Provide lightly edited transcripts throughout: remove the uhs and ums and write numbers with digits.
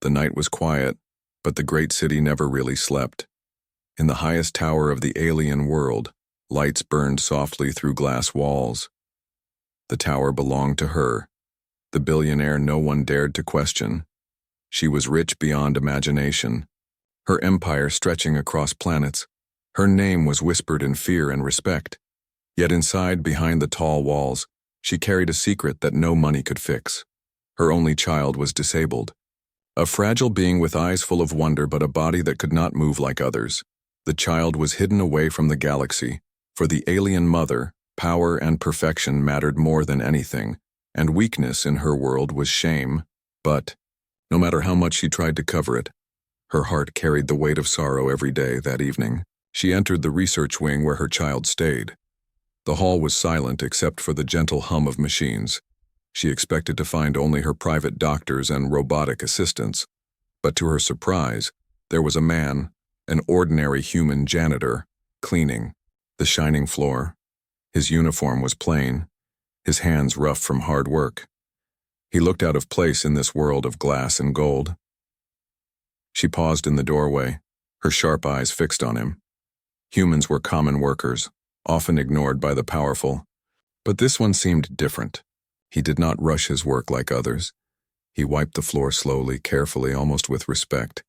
The night was quiet, but the great city never really slept. In the highest tower of the alien world, lights burned softly through glass walls. The tower belonged to her, the billionaire no one dared to question. She was rich beyond imagination, her empire stretching across planets. Her name was whispered in fear and respect. Yet inside, behind the tall walls, she carried a secret that no money could fix. Her only child was disabled. A fragile being with eyes full of wonder but a body that could not move like others. The child was hidden away from the galaxy. For the alien mother, power and perfection mattered more than anything, and weakness in her world was shame. But, no matter how much she tried to cover it, her heart carried the weight of sorrow every day. That evening, she entered the research wing where her child stayed. The hall was silent except for the gentle hum of machines. She expected to find only her private doctors and robotic assistants, but to her surprise, there was a man, an ordinary human janitor, cleaning the shining floor. His uniform was plain, his hands rough from hard work. He looked out of place in this world of glass and gold. She paused in the doorway, her sharp eyes fixed on him. Humans were common workers, often ignored by the powerful, but this one seemed different. He did not rush his work like others. He wiped the floor slowly, carefully, almost with respect,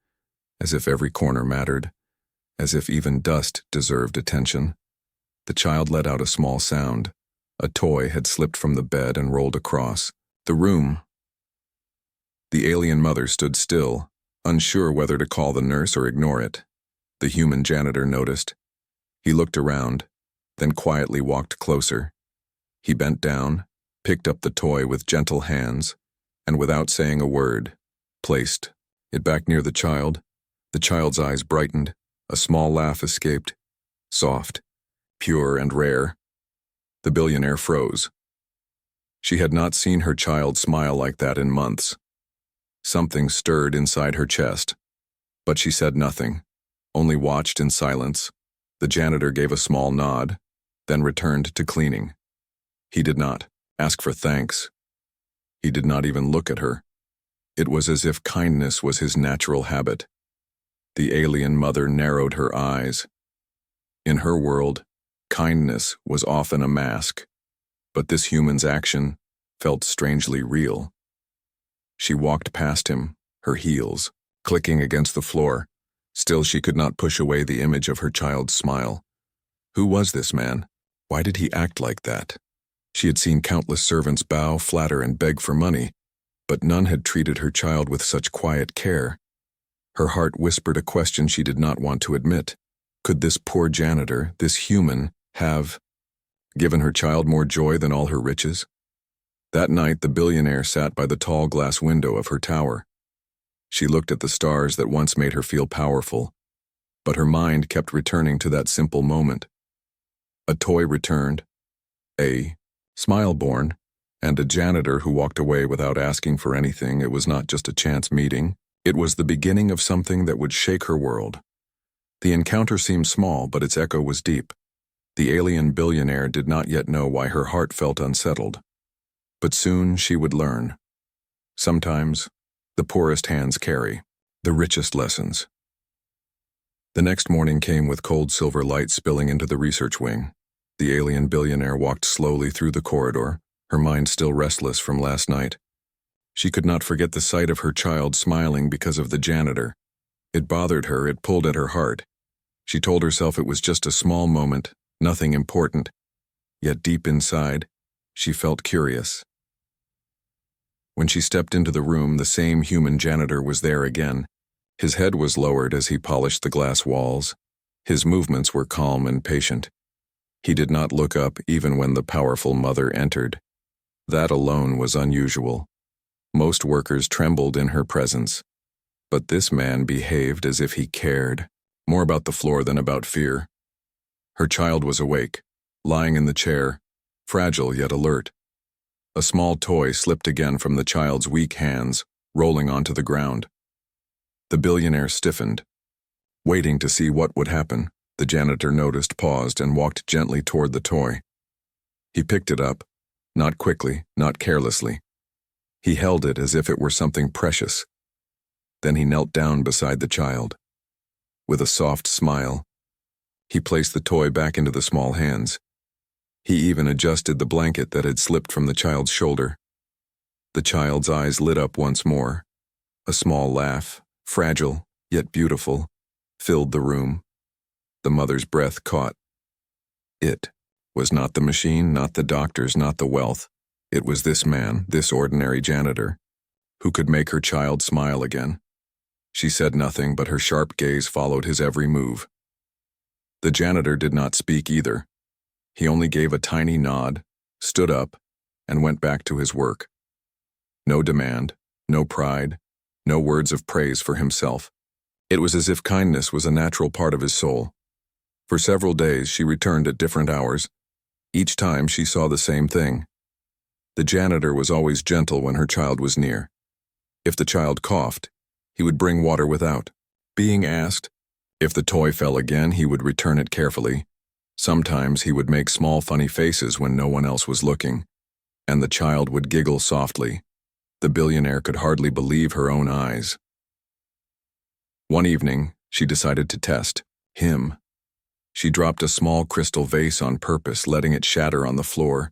as if every corner mattered, as if even dust deserved attention. The child let out a small sound. A toy had slipped from the bed and rolled across the room. The alien mother stood still, unsure whether to call the nurse or ignore it. The human janitor noticed. He looked around, then quietly walked closer. He bent down, picked up the toy with gentle hands, and without saying a word, placed it back near the child. The child's eyes brightened, a small laugh escaped, soft, pure and rare. The billionaire froze. She had not seen her child smile like that in months. Something stirred inside her chest, but she said nothing, only watched in silence. The janitor gave a small nod, then returned to cleaning. He did not ask for thanks. He did not even look at her. It was as if kindness was his natural habit. The alien mother narrowed her eyes. In her world, kindness was often a mask, but this human's action felt strangely real. She walked past him, her heels clicking against the floor. Still, she could not push away the image of her child's smile. Who was this man? Why did he act like that? She had seen countless servants bow, flatter, and beg for money, but none had treated her child with such quiet care. Her heart whispered a question she did not want to admit. Could this poor janitor, this human, have given her child more joy than all her riches? That night, the billionaire sat by the tall glass window of her tower. She looked at the stars that once made her feel powerful, but her mind kept returning to that simple moment. A toy returned, a smile born, and a janitor who walked away without asking for anything. It was not just a chance meeting. It was the beginning of something that would shake her world. The encounter seemed small, but its echo was deep. The alien billionaire did not yet know why her heart felt unsettled. But soon she would learn. Sometimes, the poorest hands carry the richest lessons. The next morning came with cold silver light spilling into the research wing. The alien billionaire walked slowly through the corridor, her mind still restless from last night. She could not forget the sight of her child smiling because of the janitor. It bothered her, it pulled at her heart. She told herself it was just a small moment, nothing important. Yet deep inside, she felt curious. When she stepped into the room, the same human janitor was there again. His head was lowered as he polished the glass walls. His movements were calm and patient. He did not look up even when the powerful mother entered. That alone was unusual. Most workers trembled in her presence. But this man behaved as if he cared, more about the floor than about fear. Her child was awake, lying in the chair, fragile yet alert. A small toy slipped again from the child's weak hands, rolling onto the ground. The billionaire stiffened. Waiting to see what would happen, the janitor noticed, paused, and walked gently toward the toy. He picked it up, not quickly, not carelessly. He held it as if it were something precious. Then he knelt down beside the child. With a soft smile, he placed the toy back into the small hands. He even adjusted the blanket that had slipped from the child's shoulder. The child's eyes lit up once more. A small laugh, fragile yet beautiful, filled the room. The mother's breath caught. It was not the machine, not the doctors, not the wealth. It was this man, this ordinary janitor, who could make her child smile again. She said nothing, but her sharp gaze followed his every move. The janitor did not speak either. He only gave a tiny nod, stood up, and went back to his work. No demand, no pride, no words of praise for himself. It was as if kindness was a natural part of his soul. For several days she returned at different hours. Each time she saw the same thing. The janitor was always gentle when her child was near. If the child coughed, he would bring water without being asked. If the toy fell again, he would return it carefully. Sometimes he would make small funny faces when no one else was looking, and the child would giggle softly. The billionaire could hardly believe her own eyes. One evening, she decided to test him. She dropped a small crystal vase on purpose, letting it shatter on the floor.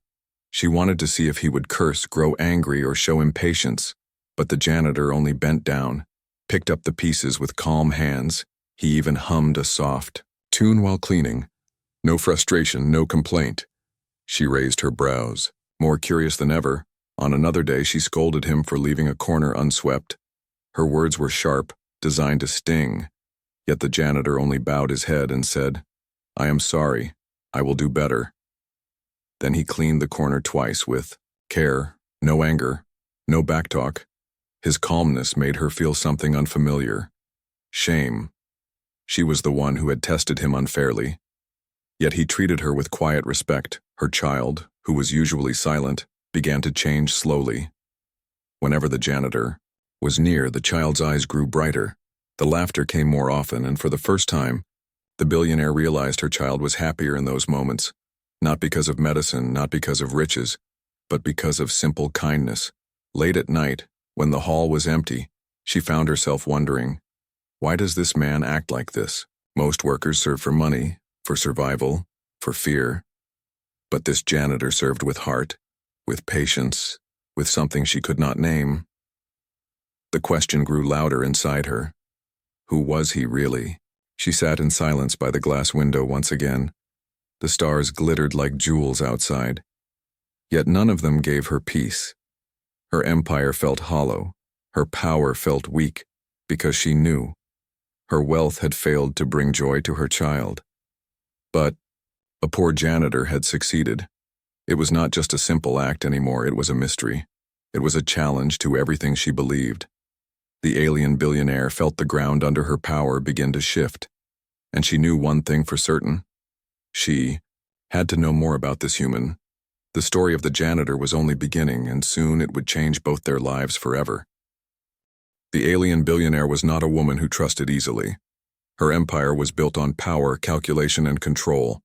She wanted to see if he would curse, grow angry, or show impatience, but the janitor only bent down, picked up the pieces with calm hands. He even hummed a soft tune while cleaning. No frustration, no complaint. She raised her brows. More curious than ever, on another day she scolded him for leaving a corner unswept. Her words were sharp, designed to sting, yet the janitor only bowed his head and said, "I am sorry. I will do better." Then he cleaned the corner twice with care, no anger, no backtalk. His calmness made her feel something unfamiliar. Shame. She was the one who had tested him unfairly. Yet he treated her with quiet respect. Her child, who was usually silent, began to change slowly. Whenever the janitor was near, the child's eyes grew brighter. The laughter came more often, and for the first time, the billionaire realized her child was happier in those moments, not because of medicine, not because of riches, but because of simple kindness. Late at night, when the hall was empty, she found herself wondering, why does this man act like this? Most workers serve for money, for survival, for fear. But this janitor served with heart, with patience, with something she could not name. The question grew louder inside her. Who was he really? She sat in silence by the glass window once again. The stars glittered like jewels outside. Yet none of them gave her peace. Her empire felt hollow. Her power felt weak, because she knew her wealth had failed to bring joy to her child. But a poor janitor had succeeded. It was not just a simple act anymore, it was a mystery. It was a challenge to everything she believed. The alien billionaire felt the ground under her power begin to shift, and she knew one thing for certain. She had to know more about this human. The story of the janitor was only beginning, and soon it would change both their lives forever. The alien billionaire was not a woman who trusted easily. Her empire was built on power, calculation, and control.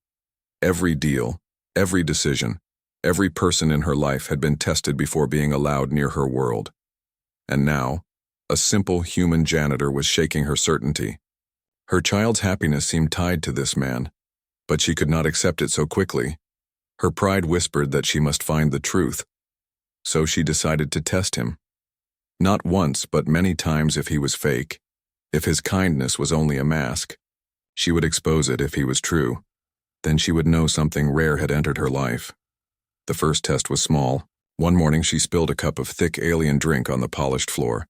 Every deal, every decision, every person in her life had been tested before being allowed near her world. And now, a simple human janitor was shaking her certainty. Her child's happiness seemed tied to this man, but she could not accept it so quickly. Her pride whispered that she must find the truth. So she decided to test him. Not once, but many times if he was fake, if his kindness was only a mask. She would expose it if he was true. Then she would know something rare had entered her life. The first test was small. One morning she spilled a cup of thick alien drink on the polished floor.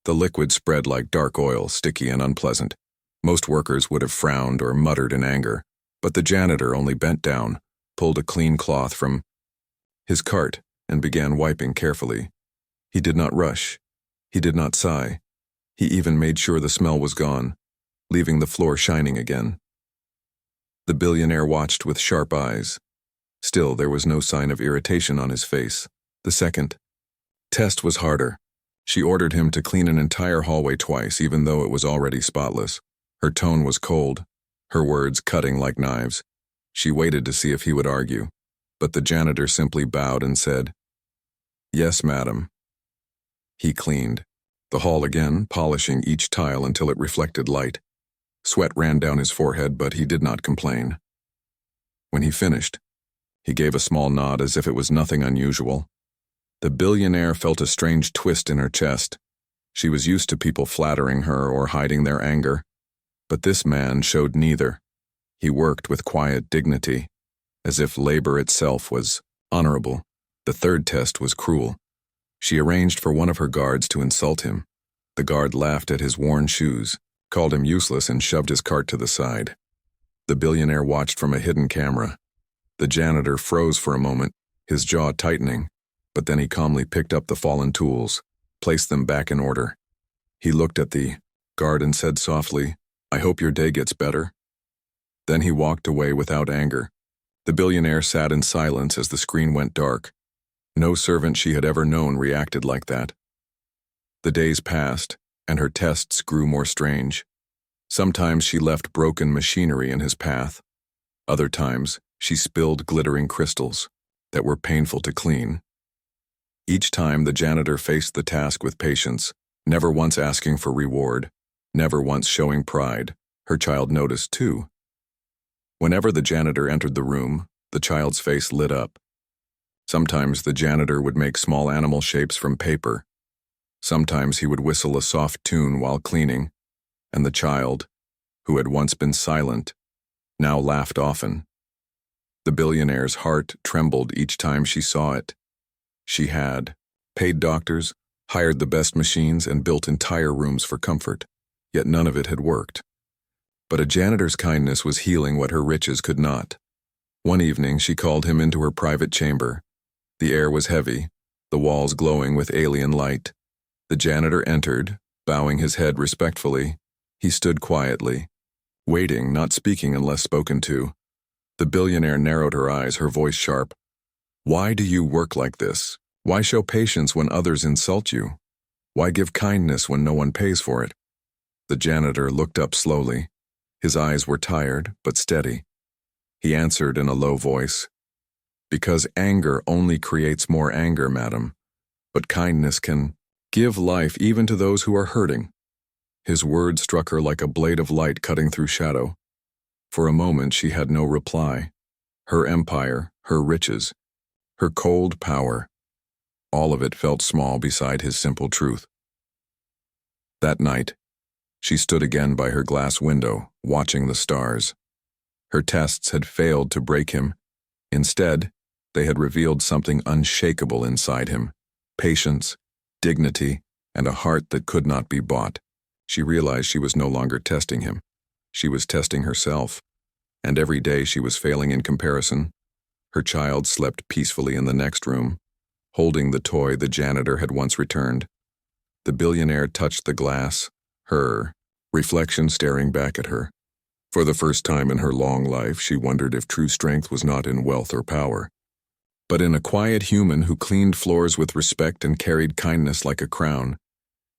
The liquid spread like dark oil, sticky and unpleasant. Most workers would have frowned or muttered in anger, but the janitor only bent down, pulled a clean cloth from his cart, and began wiping carefully. He did not rush. He did not sigh. He even made sure the smell was gone, leaving the floor shining again. The billionaire watched with sharp eyes. Still, there was no sign of irritation on his face. The second test was harder. She ordered him to clean an entire hallway twice, even though it was already spotless. Her tone was cold, her words cutting like knives. She waited to see if he would argue, but the janitor simply bowed and said, "Yes, madam." He cleaned. The hall again, polishing each tile until it reflected light. Sweat ran down his forehead, but he did not complain. When he finished, he gave a small nod as if it was nothing unusual. The billionaire felt a strange twist in her chest. She was used to people flattering her or hiding their anger, but this man showed neither. He worked with quiet dignity, as if labor itself was honorable. The third test was cruel. She arranged for one of her guards to insult him. The guard laughed at his worn shoes, called him useless, and shoved his cart to the side. The billionaire watched from a hidden camera. The janitor froze for a moment, his jaw tightening, but then he calmly picked up the fallen tools, placed them back in order. He looked at the guard and said softly, "I hope your day gets better." Then he walked away without anger. The billionaire sat in silence as the screen went dark. No servant she had ever known reacted like that. The days passed, and her tests grew more strange. Sometimes she left broken machinery in his path. Other times, she spilled glittering crystals that were painful to clean. Each time, the janitor faced the task with patience, never once asking for reward, never once showing pride. Her child noticed, too. Whenever the janitor entered the room, the child's face lit up. Sometimes the janitor would make small animal shapes from paper. Sometimes he would whistle a soft tune while cleaning, and the child, who had once been silent, now laughed often. The billionaire's heart trembled each time she saw it. She had paid doctors, hired the best machines, and built entire rooms for comfort, yet none of it had worked. But a janitor's kindness was healing what her riches could not. One evening, she called him into her private chamber. The air was heavy, the walls glowing with alien light. The janitor entered, bowing his head respectfully. He stood quietly, waiting, not speaking unless spoken to. The billionaire narrowed her eyes, her voice sharp. "Why do you work like this? Why show patience when others insult you? Why give kindness when no one pays for it?" The janitor looked up slowly. His eyes were tired, but steady. He answered in a low voice, "Because anger only creates more anger, madam. But kindness can give life even to those who are hurting." His words struck her like a blade of light cutting through shadow. For a moment she had no reply. Her empire, her riches, her cold power, all of it felt small beside his simple truth. That night, she stood again by her glass window, watching the stars. Her tests had failed to break him. Instead, they had revealed something unshakable inside him: patience, dignity, and a heart that could not be bought. She realized she was no longer testing him. She was testing herself, and every day she was failing in comparison. Her child slept peacefully in the next room, holding the toy the janitor had once returned. The billionaire touched the glass, her reflection staring back at her. For the first time in her long life, she wondered if true strength was not in wealth or power, but in a quiet human who cleaned floors with respect and carried kindness like a crown.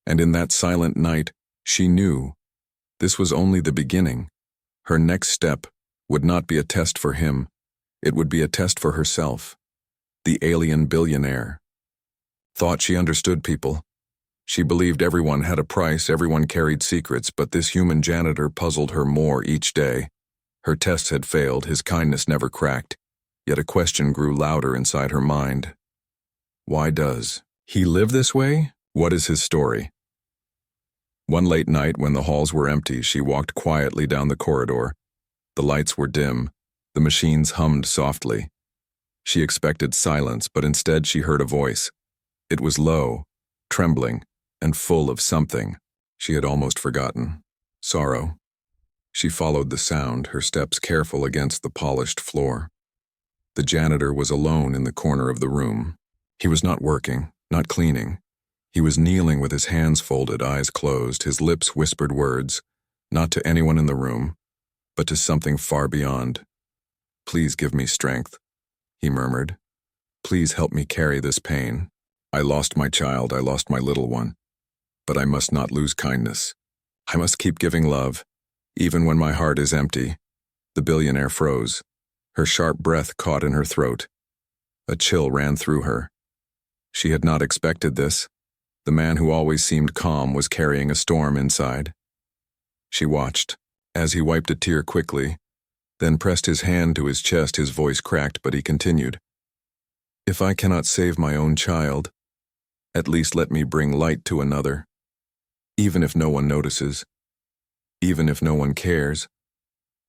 And in that silent night, she knew this was only the beginning. Her next step would not be a test for him. It would be a test for herself. The alien billionaire thought she understood people. She believed everyone had a price, everyone carried secrets, but this human janitor puzzled her more each day. Her tests had failed, his kindness never cracked, yet a question grew louder inside her mind. Why does he live this way? What is his story? One late night when the halls were empty, she walked quietly down the corridor. The lights were dim, the machines hummed softly. She expected silence, but instead she heard a voice. It was low, trembling, and full of something she had almost forgotten: sorrow. She followed the sound, her steps careful against the polished floor. The janitor was alone in the corner of the room. He was not working, not cleaning. He was kneeling with his hands folded, eyes closed. His lips whispered words, not to anyone in the room, but to something far beyond. "Please give me strength," he murmured. "Please help me carry this pain. I lost my child, I lost my little one. But I must not lose kindness. I must keep giving love, even when my heart is empty." The billionaire froze. Her sharp breath caught in her throat. A chill ran through her. She had not expected this. The man who always seemed calm was carrying a storm inside. She watched, as he wiped a tear quickly, then pressed his hand to his chest. His voice cracked, but he continued. If I cannot save my own child, at least let me bring light to another. Even if no one notices, even if no one cares,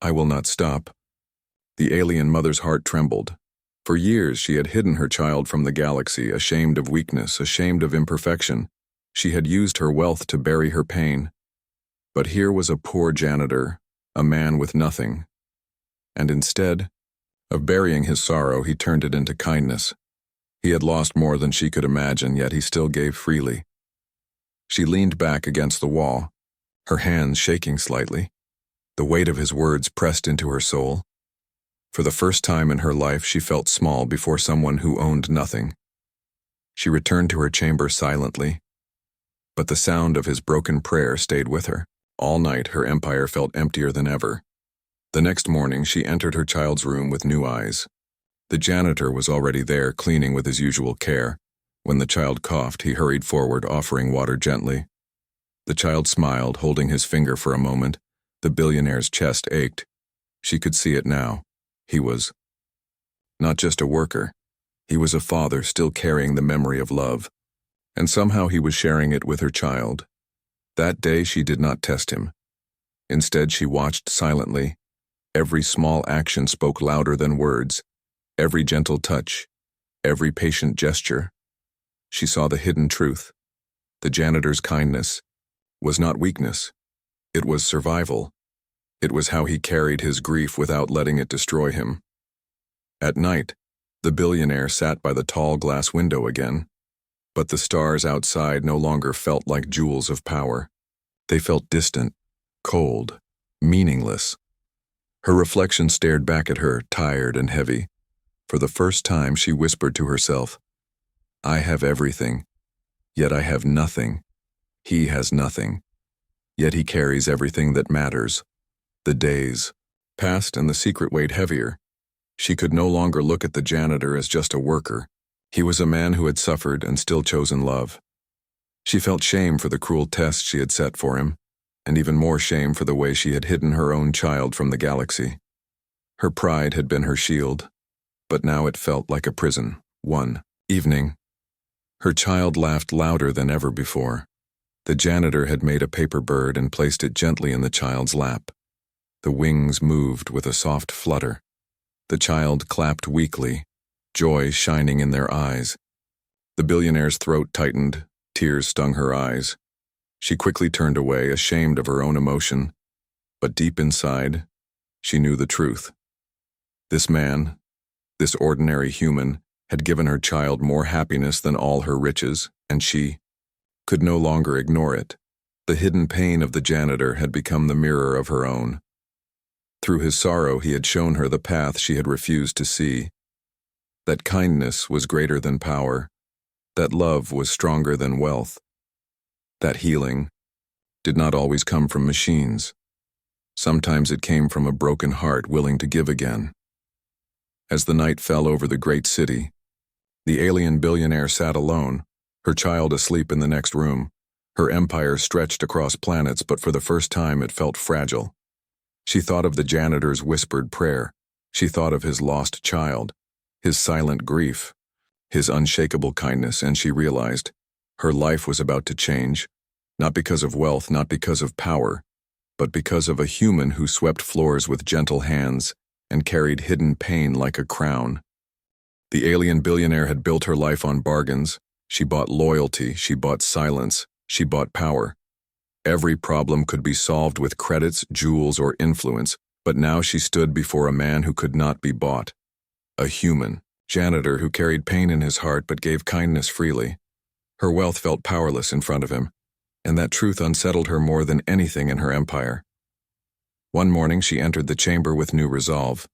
I will not stop. The alien mother's heart trembled. For years she had hidden her child from the galaxy, ashamed of weakness, ashamed of imperfection. She had used her wealth to bury her pain. But here was a poor janitor, a man with nothing. And instead of burying his sorrow, he turned it into kindness. He had lost more than she could imagine, yet he still gave freely. She leaned back against the wall, her hands shaking slightly. The weight of his words pressed into her soul. For the first time in her life, she felt small before someone who owned nothing. She returned to her chamber silently, but the sound of his broken prayer stayed with her. All night, her empire felt emptier than ever. The next morning, she entered her child's room with new eyes. The janitor was already there, cleaning with his usual care. When the child coughed, he hurried forward, offering water gently. The child smiled, holding his finger for a moment. The billionaire's chest ached. She could see it now. He was not just a worker. He was a father, still carrying the memory of love. And somehow he was sharing it with her child. That day she did not test him. Instead, she watched silently. Every small action spoke louder than words. Every gentle touch, every patient gesture. She saw the hidden truth. The janitor's kindness was not weakness. It was survival. It was how he carried his grief without letting it destroy him. At night, the billionaire sat by the tall glass window again. But the stars outside no longer felt like jewels of power. They felt distant, cold, meaningless. Her reflection stared back at her, tired and heavy. For the first time, she whispered to herself, I have everything, yet I have nothing. He has nothing, yet he carries everything that matters. The days passed and the secret weighed heavier. She could no longer look at the janitor as just a worker. He was a man who had suffered and still chosen love. She felt shame for the cruel test she had set for him, and even more shame for the way she had hidden her own child from the galaxy. Her pride had been her shield, but now it felt like a prison. One evening, her child laughed louder than ever before. The janitor had made a paper bird and placed it gently in the child's lap. The wings moved with a soft flutter. The child clapped weakly, joy shining in their eyes. The billionaire's throat tightened, tears stung her eyes. She quickly turned away, ashamed of her own emotion. But deep inside, she knew the truth. This man, this ordinary human, had given her child more happiness than all her riches, and she could no longer ignore it. The hidden pain of the janitor had become the mirror of her own. Through his sorrow, he had shown her the path she had refused to see. That kindness was greater than power, that love was stronger than wealth, that healing did not always come from machines. Sometimes it came from a broken heart willing to give again. As the night fell over the great city, the alien billionaire sat alone, her child asleep in the next room. Her empire stretched across planets, but for the first time it felt fragile. She thought of the janitor's whispered prayer. She thought of his lost child, his silent grief, his unshakable kindness, and she realized her life was about to change, not because of wealth, not because of power, but because of a human who swept floors with gentle hands and carried hidden pain like a crown. The alien billionaire had built her life on bargains. She bought loyalty, she bought silence, she bought power. Every problem could be solved with credits, jewels, or influence, but now she stood before a man who could not be bought. A human janitor who carried pain in his heart but gave kindness freely. Her wealth felt powerless in front of him, and that truth unsettled her more than anything in her empire. One morning she entered the chamber with new resolve.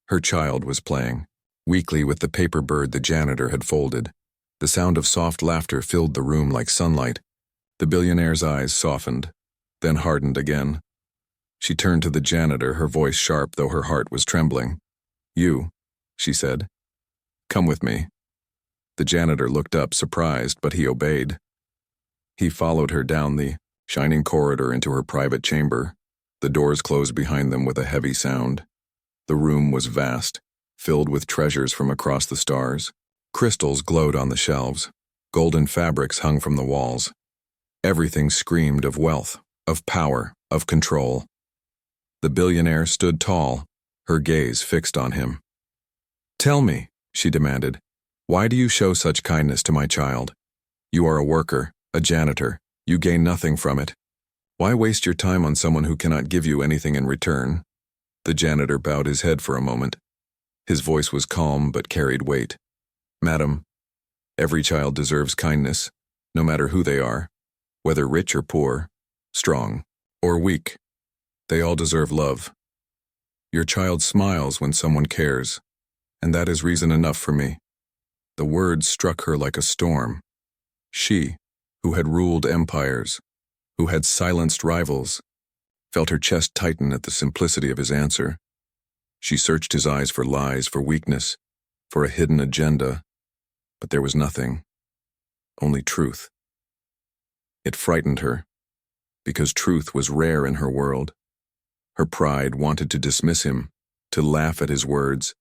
Her child was playing, weakly with the paper bird the janitor had folded. The sound of soft laughter filled the room like sunlight. The billionaire's eyes softened, then hardened again. She turned to the janitor, her voice sharp though her heart was trembling. "You," she said. "Come with me." The janitor looked up, surprised, but he obeyed. He followed her down the shining corridor into her private chamber. The doors closed behind them with a heavy sound. The room was vast, filled with treasures from across the stars. Crystals glowed on the shelves. Golden fabrics hung from the walls. Everything screamed of wealth, of power, of control. The billionaire stood tall, her gaze fixed on him. "Tell me," she demanded, "why do you show such kindness to my child? You are a worker, a janitor. You gain nothing from it. Why waste your time on someone who cannot give you anything in return?" The janitor bowed his head for a moment. His voice was calm but carried weight. "Madam, every child deserves kindness, no matter who they are, whether rich or poor, strong or weak. They all deserve love. Your child smiles when someone cares, and that is reason enough for me." The words struck her like a storm. She, who had ruled empires, who had silenced rivals, felt her chest tighten at the simplicity of his answer. She searched his eyes for lies, for weakness, for a hidden agenda, but there was nothing, only truth. It frightened her, because truth was rare in her world. Her pride wanted to dismiss him, to laugh at his words,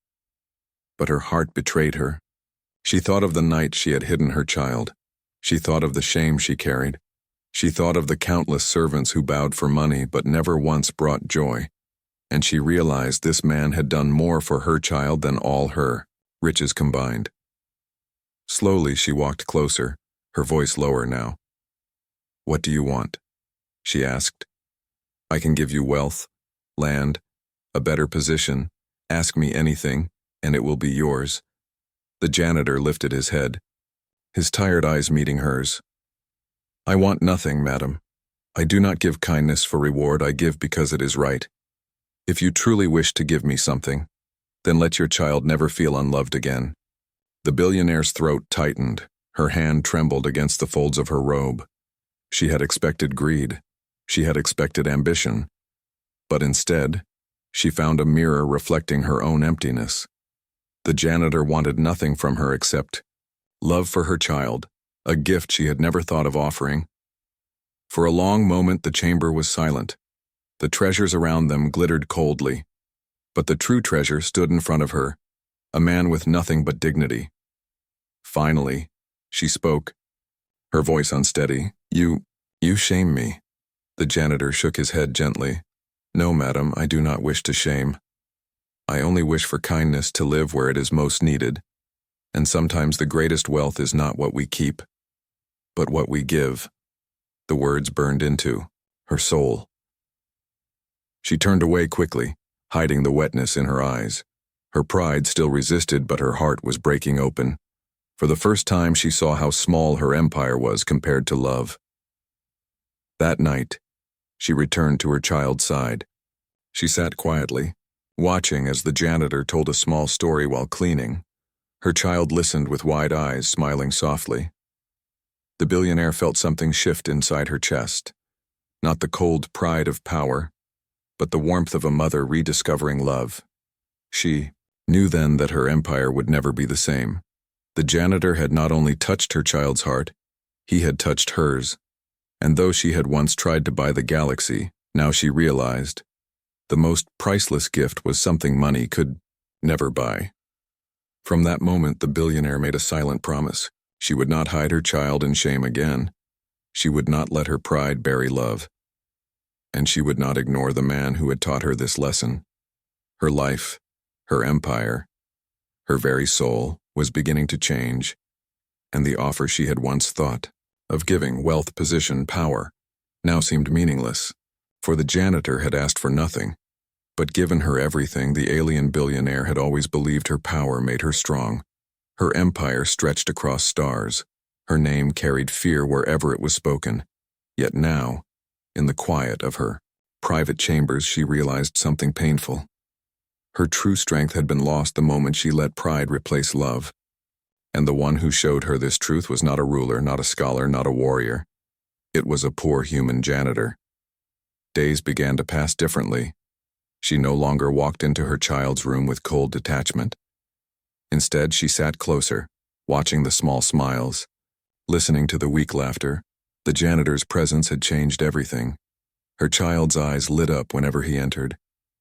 but her heart betrayed her. She thought of the night she had hidden her child. She thought of the shame she carried. She thought of the countless servants who bowed for money but never once brought joy. And she realized this man had done more for her child than all her riches combined. Slowly she walked closer, her voice lower now. "What do you want?" she asked. "I can give you wealth, land, a better position. Ask me anything, and it will be yours." The janitor lifted his head, his tired eyes meeting hers. "I want nothing, madam. I do not give kindness for reward. I give because it is right. If you truly wish to give me something, then let your child never feel unloved again." The billionaire's throat tightened. Her hand trembled against the folds of her robe. She had expected greed. She had expected ambition. But instead, she found a mirror reflecting her own emptiness. The janitor wanted nothing from her except love for her child, a gift she had never thought of offering. For a long moment the chamber was silent. The treasures around them glittered coldly. But the true treasure stood in front of her, a man with nothing but dignity. Finally, she spoke, her voice unsteady. You shame me." The janitor shook his head gently. "No, madam, I do not wish to shame. I only wish for kindness to live where it is most needed. And sometimes the greatest wealth is not what we keep, but what we give." The words burned into her soul. She turned away quickly, hiding the wetness in her eyes. Her pride still resisted, but her heart was breaking open. For the first time she saw how small her empire was compared to love. That night, she returned to her child's side. She sat quietly, watching as the janitor told a small story while cleaning. Her child listened with wide eyes, smiling softly. The billionaire felt something shift inside her chest. Not the cold pride of power, but the warmth of a mother rediscovering love. She knew then that her empire would never be the same. The janitor had not only touched her child's heart, he had touched hers. And though she had once tried to buy the galaxy, now she realized the most priceless gift was something money could never buy. From that moment, the billionaire made a silent promise. She would not hide her child in shame again. She would not let her pride bury love. And she would not ignore the man who had taught her this lesson. Her life, her empire, her very soul was beginning to change, and the offer she had once thought of giving, wealth, position, power, now seemed meaningless. For the janitor had asked for nothing, but given her everything. The alien billionaire had always believed her power made her strong. Her empire stretched across stars. Her name carried fear wherever it was spoken. Yet now, in the quiet of her private chambers, she realized something painful. Her true strength had been lost the moment she let pride replace love. And the one who showed her this truth was not a ruler, not a scholar, not a warrior. It was a poor human janitor. Days began to pass differently. She no longer walked into her child's room with cold detachment. Instead, she sat closer, watching the small smiles, listening to the weak laughter, The janitor's presence had changed everything. Her child's eyes lit up whenever he entered,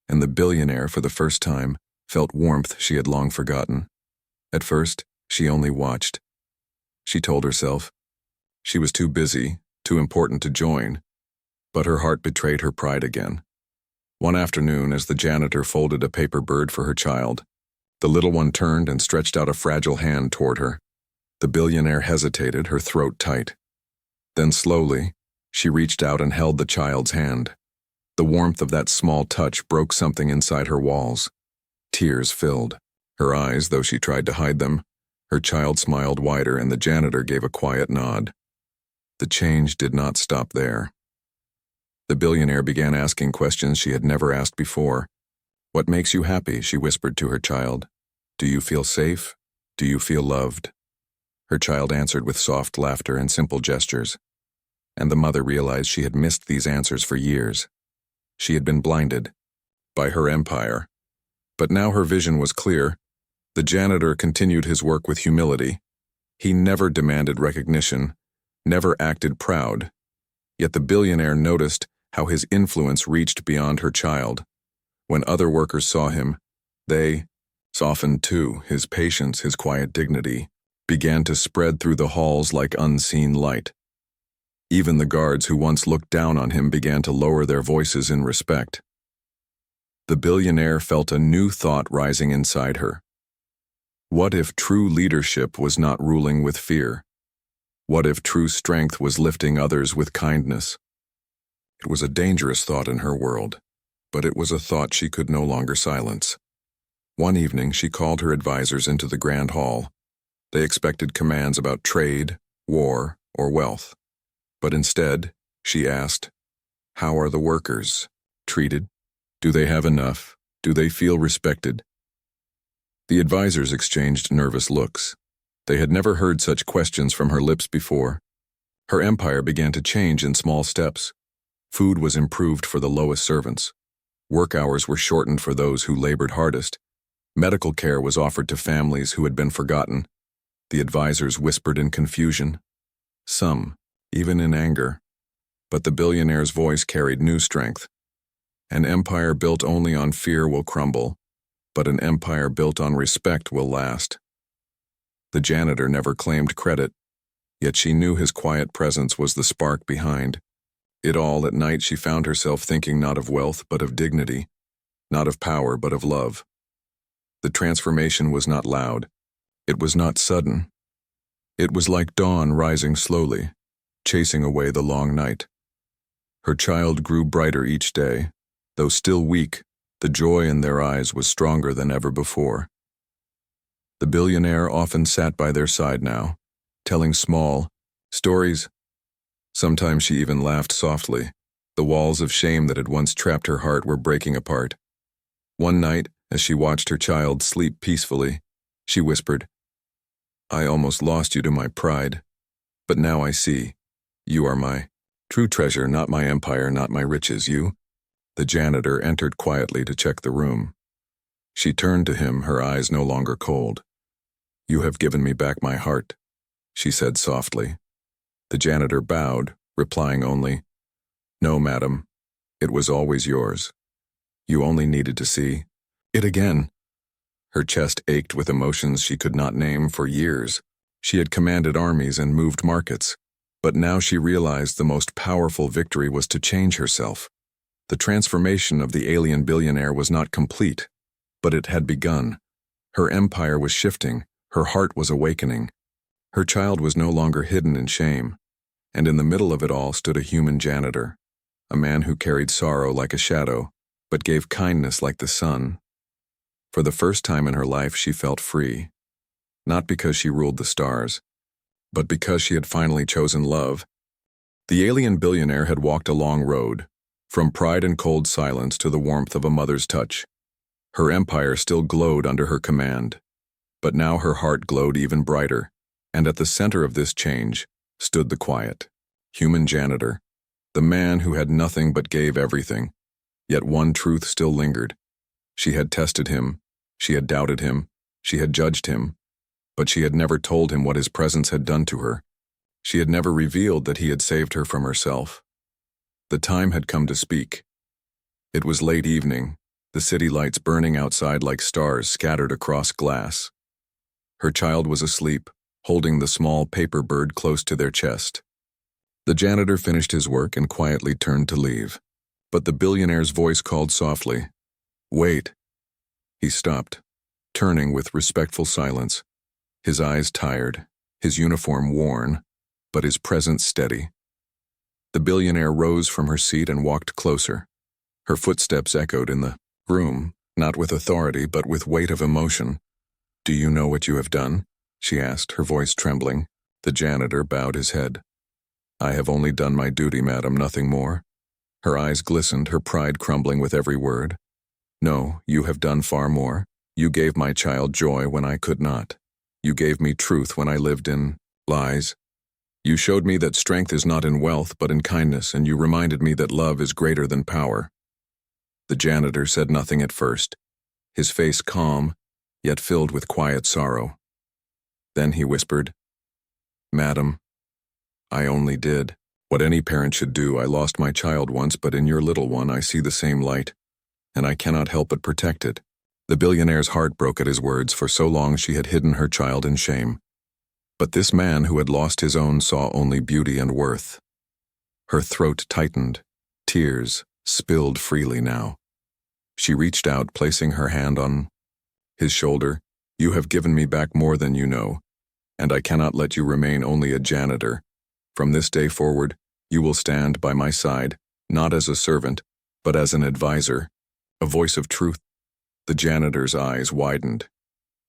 and the billionaire, for the first time, felt warmth she had long forgotten. At first, she only watched. She told herself she was too busy, too important to join, but her heart betrayed her pride again. One afternoon, as the janitor folded a paper bird for her child, the little one turned and stretched out a fragile hand toward her. The billionaire hesitated, her throat tight. Then slowly, she reached out and held the child's hand. The warmth of that small touch broke something inside her walls. Tears filled her eyes, though she tried to hide them. Her child smiled wider, and the janitor gave a quiet nod. The change did not stop there. The billionaire began asking questions she had never asked before. "What makes you happy?" she whispered to her child. "Do you feel safe? Do you feel loved?" Her child answered with soft laughter and simple gestures. And the mother realized she had missed these answers for years. She had been blinded by her empire. But now her vision was clear. The janitor continued his work with humility. He never demanded recognition, never acted proud. Yet the billionaire noticed how his influence reached beyond her child. When other workers saw him, they softened too. His patience, his quiet dignity, began to spread through the halls like unseen light. Even the guards who once looked down on him began to lower their voices in respect. The billionaire felt a new thought rising inside her. What if true leadership was not ruling with fear? What if true strength was lifting others with kindness? It was a dangerous thought in her world, but it was a thought she could no longer silence. One evening, she called her advisors into the grand hall. They expected commands about trade, war, or wealth. But instead, she asked, "How are the workers treated? Do they have enough? Do they feel respected?" The advisors exchanged nervous looks. They had never heard such questions from her lips before. Her empire began to change in small steps. Food was improved for the lowest servants. Work hours were shortened for those who labored hardest. Medical care was offered to families who had been forgotten. The advisors whispered in confusion, some even in anger. But the billionaire's voice carried new strength. An empire built only on fear will crumble, but an empire built on respect will last. The janitor never claimed credit, yet she knew his quiet presence was the spark behind it all. At night, she found herself thinking not of wealth but of dignity, not of power but of love. The transformation was not loud. It was not sudden. It was like dawn rising slowly, chasing away the long night. Her child grew brighter each day. Though still weak, the joy in their eyes was stronger than ever before. The billionaire often sat by their side now, telling small stories. Sometimes she even laughed softly. The walls of shame that had once trapped her heart were breaking apart. One night, as she watched her child sleep peacefully, she whispered, "I almost lost you to my pride, but now I see. You are my true treasure, not my empire, not my riches, you." The janitor entered quietly to check the room. She turned to him, her eyes no longer cold. "You have given me back my heart," she said softly. The janitor bowed, replying only, "No, madam, it was always yours. You only needed to see it again." Her chest ached with emotions she could not name. For years, she had commanded armies and moved markets, but now she realized the most powerful victory was to change herself. The transformation of the alien billionaire was not complete, but it had begun. Her empire was shifting, her heart was awakening. Her child was no longer hidden in shame, and in the middle of it all stood a human janitor, a man who carried sorrow like a shadow, but gave kindness like the sun. For the first time in her life, she felt free, not because she ruled the stars, but because she had finally chosen love. The alien billionaire had walked a long road, from pride and cold silence to the warmth of a mother's touch. Her empire still glowed under her command, but now her heart glowed even brighter, and at the center of this change stood the quiet, human janitor, the man who had nothing but gave everything. Yet one truth still lingered. She had tested him, she had doubted him, she had judged him, but she had never told him what his presence had done to her. She had never revealed that he had saved her from herself. The time had come to speak. It was late evening, the city lights burning outside like stars scattered across glass. Her child was asleep, holding the small paper bird close to their chest. The janitor finished his work and quietly turned to leave. But the billionaire's voice called softly, "Wait." He stopped, turning with respectful silence, his eyes tired, his uniform worn, but his presence steady. The billionaire rose from her seat and walked closer. Her footsteps echoed in the room, not with authority but with weight of emotion. "Do you know what you have done?" she asked, her voice trembling. The janitor bowed his head. "I have only done my duty, madam, nothing more." Her eyes glistened, her pride crumbling with every word. "No, you have done far more. You gave my child joy when I could not. You gave me truth when I lived in lies. You showed me that strength is not in wealth but in kindness, and you reminded me that love is greater than power." The janitor said nothing at first, his face calm, yet filled with quiet sorrow. Then he whispered, "Madam, I only did what any parent should do. I lost my child once, but in your little one I see the same light, and I cannot help but protect it." The billionaire's heart broke at his words. For so long she had hidden her child in shame. But this man who had lost his own saw only beauty and worth. Her throat tightened, tears spilled freely now. She reached out, placing her hand on his shoulder. "You have given me back more than you know, and I cannot let you remain only a janitor. From this day forward, you will stand by my side, not as a servant, but as an advisor, a voice of truth." The janitor's eyes widened.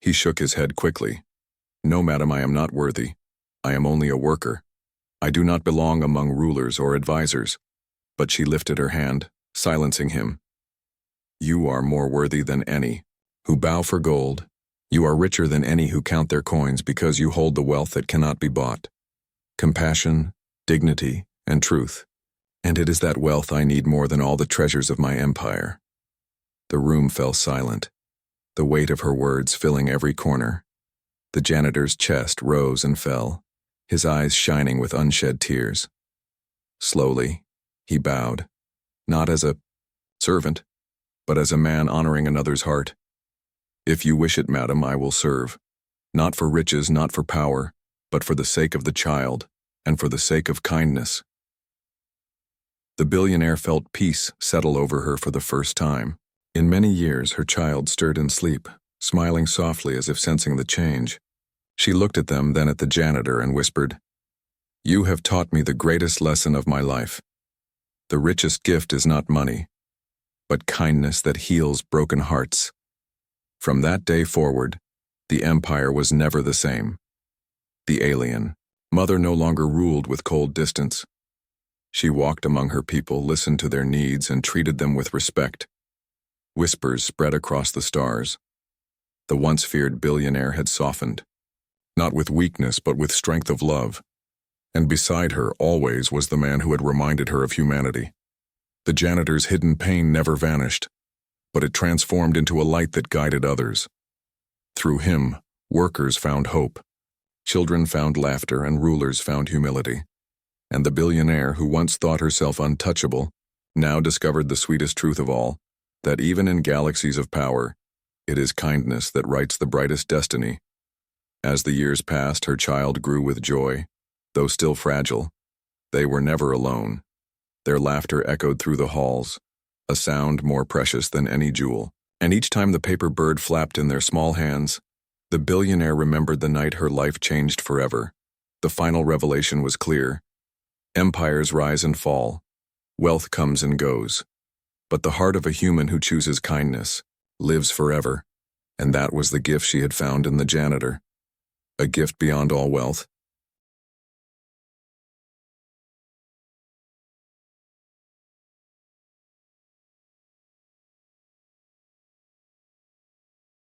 He shook his head quickly. "No, madam, I am not worthy. I am only a worker. I do not belong among rulers or advisors." But she lifted her hand, silencing him. "You are more worthy than any who bow for gold. You are richer than any who count their coins, because you hold the wealth that cannot be bought. Compassion, dignity, and truth. And it is that wealth I need more than all the treasures of my empire." The room fell silent, the weight of her words filling every corner. The janitor's chest rose and fell, his eyes shining with unshed tears. Slowly, he bowed, not as a servant, but as a man honoring another's heart. "If you wish it, madam, I will serve. Not for riches, not for power, but for the sake of the child, and for the sake of kindness." The billionaire felt peace settle over her for the first time. In many years, her child stirred in sleep, smiling softly as if sensing the change. She looked at them, then at the janitor, and whispered, "You have taught me the greatest lesson of my life. The richest gift is not money, but kindness that heals broken hearts." From that day forward, the empire was never the same. The alien mother no longer ruled with cold distance. She walked among her people, listened to their needs, and treated them with respect. Whispers spread across the stars. The once feared billionaire had softened, not with weakness but with strength of love. And beside her always was the man who had reminded her of humanity. The janitor's hidden pain never vanished, but it transformed into a light that guided others. Through him, workers found hope, children found laughter, and rulers found humility. And the billionaire, who once thought herself untouchable, now discovered the sweetest truth of all, that even in galaxies of power, it is kindness that writes the brightest destiny. As the years passed, her child grew with joy. Though still fragile, they were never alone. Their laughter echoed through the halls, a sound more precious than any jewel. And each time the paper bird flapped in their small hands, the billionaire remembered the night her life changed forever. The final revelation was clear. Empires rise and fall. Wealth comes and goes. But the heart of a human who chooses kindness lives forever. And that was the gift she had found in the janitor. A gift beyond all wealth,